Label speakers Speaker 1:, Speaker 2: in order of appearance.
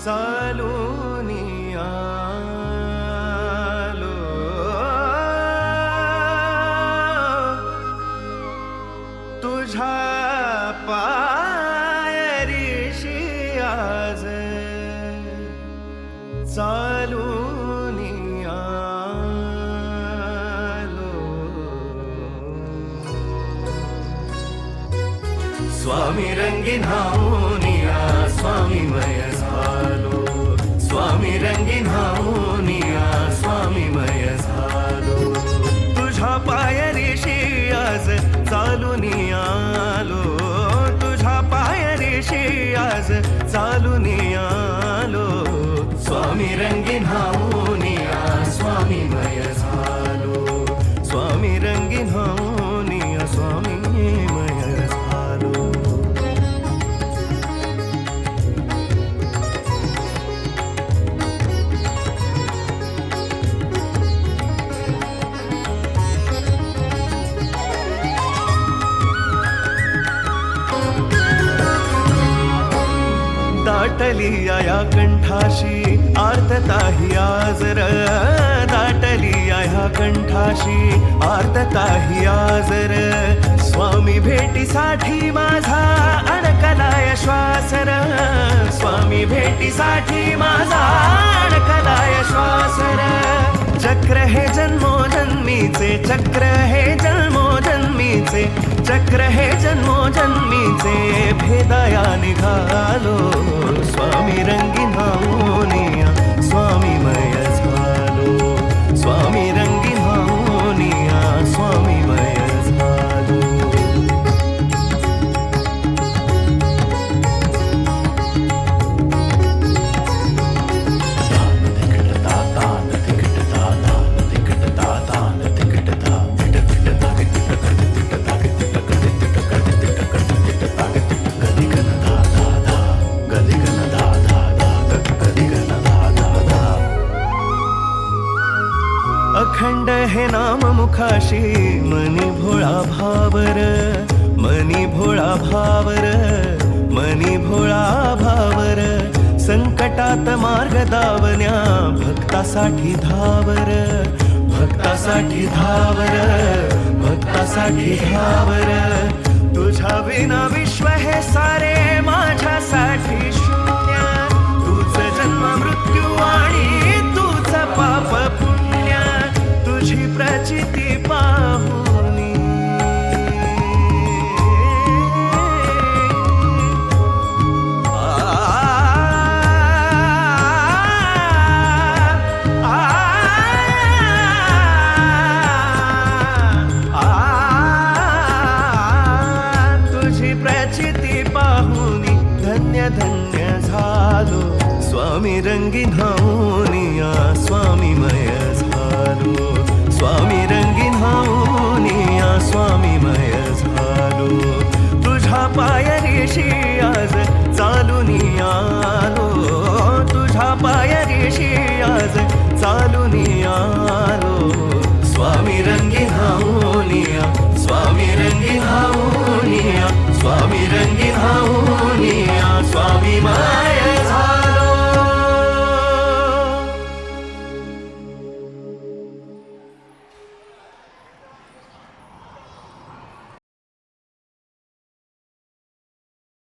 Speaker 1: चालूनी आलो तुझ्या पायरीशी आज चालूनी आलो स्वामी रंगीन हाऊनिया स्वामीमय झालो स्वामी रंगीन हाऊनिया स्वामीमय झालो तुझ्या पायरीशी आज चालूनी आलो तुझ्या पायरीशी आज चालूनी आलो स्वामी रंगीन हाऊनिया स्वामीमय झालो स्वामी रंगीन हाऊनिया स्वामीमय झालो दाटली या कंठाशी आर्तता ही आजर दाटली या कंठाशी आर्तता ही आजर स्वामी भेटीसाठी माझा अडकलाय श्वासर स्वामी भेटीसाठी माझा अडकलाय श्वासर चक्र हे जन्मोजन्मीचे चक्र हे जन्मोजन्मीचे चक्र हे जन्मोजन्मीचे भेदया निघालो स्वामी रंगीन हाऊनिया स्वामीमय झालो स्वामी रंगीन हाऊनिया स्वामीमय झालो अखंड हे नाम मुखाशी मनी भोळा भावर मनी भोळा भावर मनी भोळा भावर संकटात मार्ग दावण्या भक्तासाठी धावर भक्तासाठी धावर भक्तासाठी धावर तुझ्या विना विश्व हे सारे माझ्यासाठी शून्य तुझ जन्म मृत्यू आणि तुझ पाप तुझी प्रचिती पाहुनी तुझी प्रचिती पाहुनी धन्य धन्य झालो स्वामी रंगीन हाऊनिया स्वामीमय झालो स्वामी